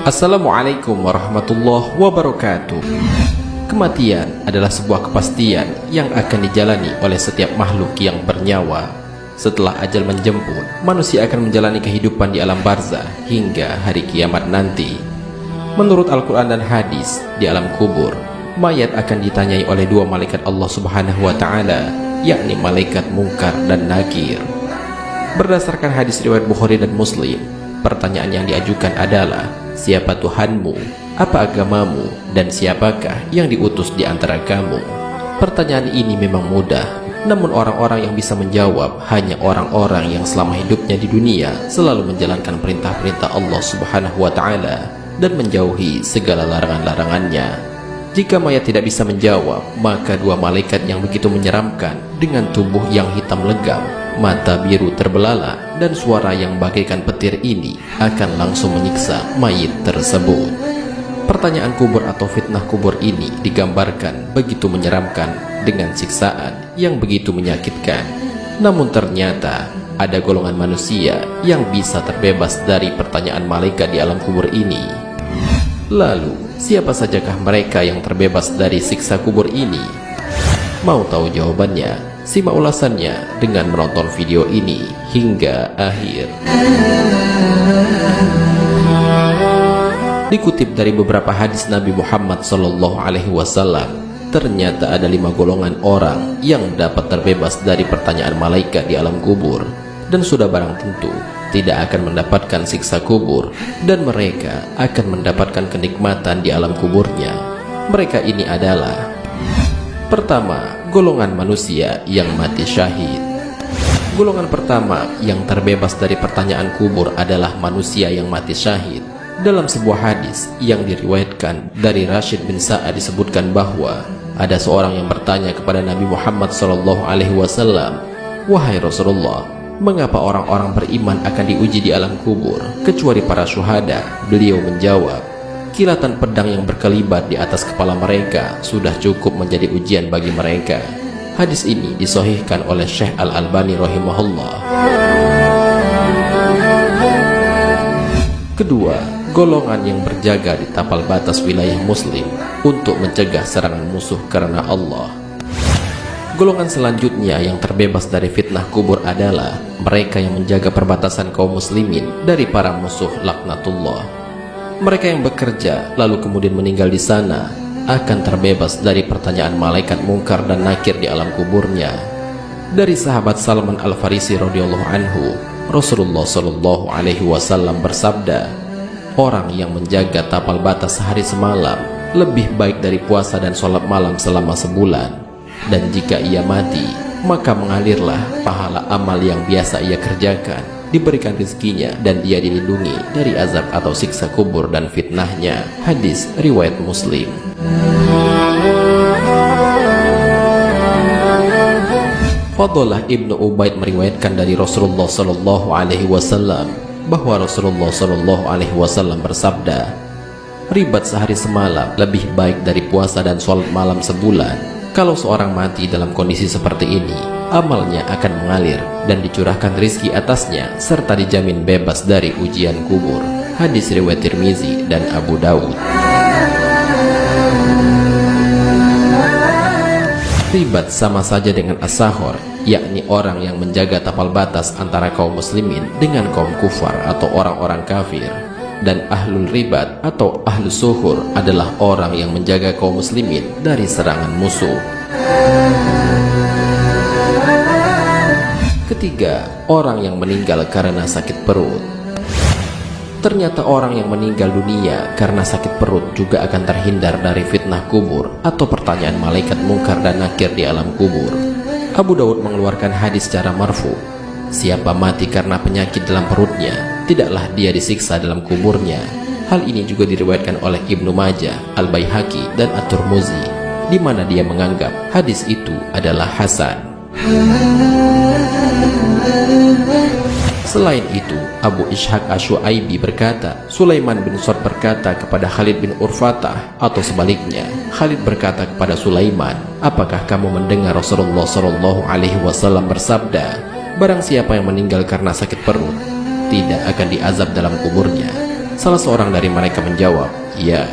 Assalamualaikum warahmatullahi wabarakatuh. Kematian adalah sebuah kepastian yang akan dijalani oleh setiap makhluk yang bernyawa. Setelah ajal menjemput, manusia akan menjalani kehidupan di alam barzah hingga hari kiamat nanti. Menurut Al-Quran dan hadis, di alam kubur, mayat akan ditanyai oleh dua malaikat Allah Subhanahu wa Ta'ala, yakni malaikat Munkar dan Nakir. Berdasarkan hadis riwayat Bukhari dan Muslim, pertanyaan yang diajukan adalah, siapa Tuhanmu, apa agamamu, dan siapakah yang diutus di antara kamu? Pertanyaan ini memang mudah, namun orang-orang yang bisa menjawab hanya orang-orang yang selama hidupnya di dunia selalu menjalankan perintah-perintah Allah Subhanahu wa Ta'ala dan menjauhi segala larangan-larangannya. Jika mayat tidak bisa menjawab, maka dua malaikat yang begitu menyeramkan dengan tubuh yang hitam legam, mata biru terbelalak, dan suara yang bagaikan petir ini akan langsung menyiksa mayit tersebut. Pertanyaan kubur atau fitnah kubur ini digambarkan begitu menyeramkan dengan siksaan yang begitu menyakitkan. Namun ternyata ada golongan manusia yang bisa terbebas dari pertanyaan malaikat di alam kubur ini. Lalu, siapa sajakah mereka yang terbebas dari siksa kubur ini? Mau tahu jawabannya? Simak ulasannya dengan menonton video ini hingga akhir. Dikutip dari beberapa hadis Nabi Muhammad SAW, ternyata ada 5 golongan orang yang dapat terbebas dari pertanyaan malaikat di alam kubur, dan sudah barang tentu tidak akan mendapatkan siksa kubur, dan mereka akan mendapatkan kenikmatan di alam kuburnya. Mereka ini adalah: pertama, golongan manusia yang mati syahid. Golongan pertama yang terbebas dari pertanyaan kubur adalah manusia yang mati syahid. Dalam sebuah hadis yang diriwayatkan dari Rashid bin Sa'ad disebutkan bahwa ada seorang yang bertanya kepada Nabi Muhammad SAW, "Wahai Rasulullah, mengapa orang-orang beriman akan diuji di alam kubur kecuali para syuhada?" Beliau menjawab, "Kilatan pedang yang berkelibat di atas kepala mereka sudah cukup menjadi ujian bagi mereka." Hadis ini disahihkan oleh Syekh Al-Albani rahimahullah. Kedua, golongan yang berjaga di tapal batas wilayah muslim untuk mencegah serangan musuh karena Allah. Golongan selanjutnya yang terbebas dari fitnah kubur adalah mereka yang menjaga perbatasan kaum muslimin dari para musuh laknatullah. Mereka yang bekerja lalu kemudian meninggal di sana akan terbebas dari pertanyaan malaikat Munkar dan Nakir di alam kuburnya. Dari sahabat Salman Al-Farisi radhiyallahu anhu, Rasulullah SAW bersabda, "Orang yang menjaga tapal batas sehari semalam lebih baik dari puasa dan sholat malam selama sebulan. Dan jika ia mati, maka mengalirlah pahala amal yang biasa ia kerjakan, diberikan rezekinya, dan dia dilindungi dari azab atau siksa kubur dan fitnahnya." Hadis riwayat Muslim. Fadlah Ibnu Ubaid meriwayatkan dari Rasulullah SAW bahwa Rasulullah SAW bersabda, "Ribat sehari semalam lebih baik dari puasa dan sholat malam sebulan." Kalau seorang mati dalam kondisi seperti ini, amalnya akan mengalir dan dicurahkan rizki atasnya serta dijamin bebas dari ujian kubur. Hadis riwayat Tirmizi dan Abu Dawud. Ribat sama saja dengan as-sahor, yakni orang yang menjaga tapal batas antara kaum muslimin dengan kaum kufar atau orang-orang kafir. Dan ahlul ribat atau ahlus suhur adalah orang yang menjaga kaum muslimin dari serangan musuh. Ketiga, orang yang meninggal karena sakit perut. Ternyata orang yang meninggal dunia karena sakit perut juga akan terhindar dari fitnah kubur atau pertanyaan malaikat Munkar dan Nakir di alam kubur. Abu Dawud mengeluarkan hadis secara marfu, "Siapa mati karena penyakit dalam perutnya, tidaklah dia disiksa dalam kuburnya." Hal ini juga diriwayatkan oleh Ibnu Majah, Al-Baihaqi, dan At-Tirmizi, di mana dia menganggap hadis itu adalah hasan. Selain itu, Abu Ishaq Asy-Syu'aibi berkata, Sulaiman bin Surad berkata kepada Khalid bin Urfatah, atau sebaliknya, Khalid berkata kepada Sulaiman, "Apakah kamu mendengar Rasulullah SAW bersabda, barang siapa yang meninggal karena sakit perut, tidak akan diazab dalam kuburnya. Salah seorang dari mereka menjawab, "Ya."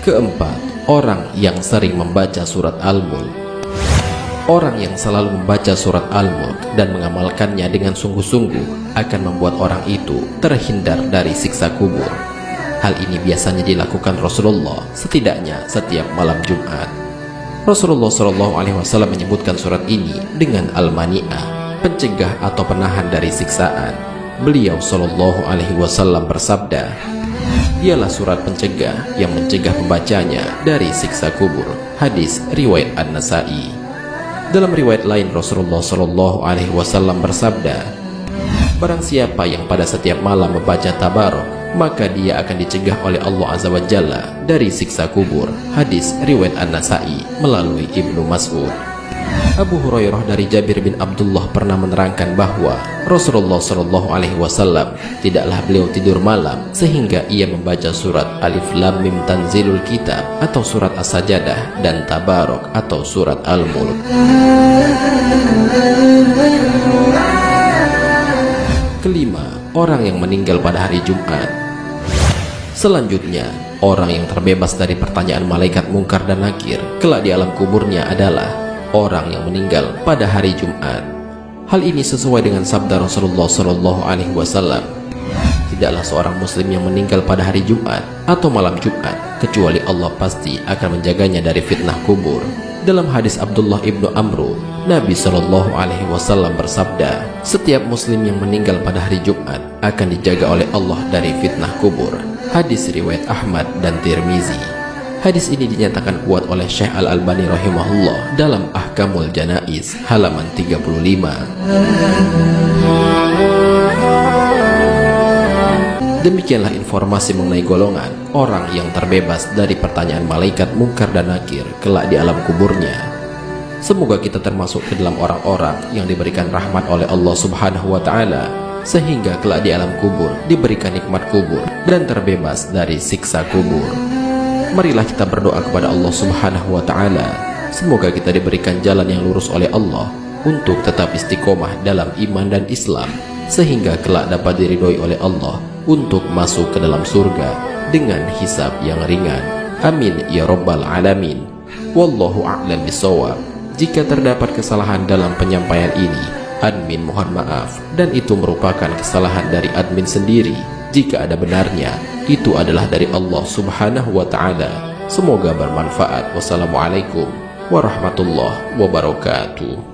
Keempat, orang yang sering membaca surat Al-Mulk. Orang yang selalu membaca surat Al-Mulk dan mengamalkannya dengan sungguh-sungguh akan membuat orang itu terhindar dari siksa kubur. Hal ini biasanya dilakukan Rasulullah setidaknya setiap malam Jumat. Rasulullah SAW menyebutkan surat ini dengan Al-Mani'ah, pencegah atau penahan dari siksaan. Beliau SAW bersabda, "Dialah surat pencegah yang mencegah pembacanya dari siksa kubur." Hadis riwayat An-Nasai. Dalam riwayat lain Rasulullah SAW bersabda, "Barang siapa yang pada setiap malam membaca Tabarok, maka dia akan dicegah oleh Allah Azza wa Jalla dari siksa kubur." Hadis riwayat An-Nasai melalui Ibnu Mas'ud. Abu Hurairah dari Jabir bin Abdullah pernah menerangkan bahwa Rasulullah SAW tidaklah beliau tidur malam sehingga ia membaca surat Alif Lam Mim Tanzilul Kitab atau surat As-Sajadah dan Tabarok atau surat Al-Mulk. Kelima, orang yang meninggal pada hari Jumat. Selanjutnya, orang yang terbebas dari pertanyaan malaikat mungkar dan nakir kelak di alam kuburnya adalah orang yang meninggal pada hari Jumat. Hal ini sesuai dengan sabda Rasulullah SAW. Tidaklah seorang muslim yang meninggal pada hari Jumat atau malam Jumat kecuali Allah pasti akan menjaganya dari fitnah kubur. Dalam hadis Abdullah ibnu Amru, Nabi SAW bersabda, "Setiap muslim yang meninggal pada hari Jumat akan dijaga oleh Allah dari fitnah kubur." Hadis riwayat Ahmad dan Tirmizi. Hadis ini dinyatakan kuat oleh Syekh Al-Albani rahimahullah dalam Ahkamul Janaiz halaman 35. Demikianlah informasi mengenai golongan orang yang terbebas dari pertanyaan malaikat mungkar dan nakir kelak di alam kuburnya. Semoga kita termasuk ke dalam orang-orang yang diberikan rahmat oleh Allah Subhanahu wa Ta'ala, sehingga kelak di alam kubur diberikan nikmat kubur dan terbebas dari siksa kubur. Marilah kita berdoa kepada Allah Subhanahu wa Ta'ala. Semoga kita diberikan jalan yang lurus oleh Allah untuk tetap istiqomah dalam iman dan Islam, sehingga kelak dapat diridhoi oleh Allah untuk masuk ke dalam surga dengan hisab yang ringan. Amin ya rabbal alamin. Wallahu a'lam bishawab. Jika terdapat kesalahan dalam penyampaian ini, admin mohon maaf, dan itu merupakan kesalahan dari admin sendiri. Jika ada benarnya, itu adalah dari Allah Subhanahu wa Ta'ala. Semoga bermanfaat. Wassalamualaikum warahmatullahi wabarakatuh.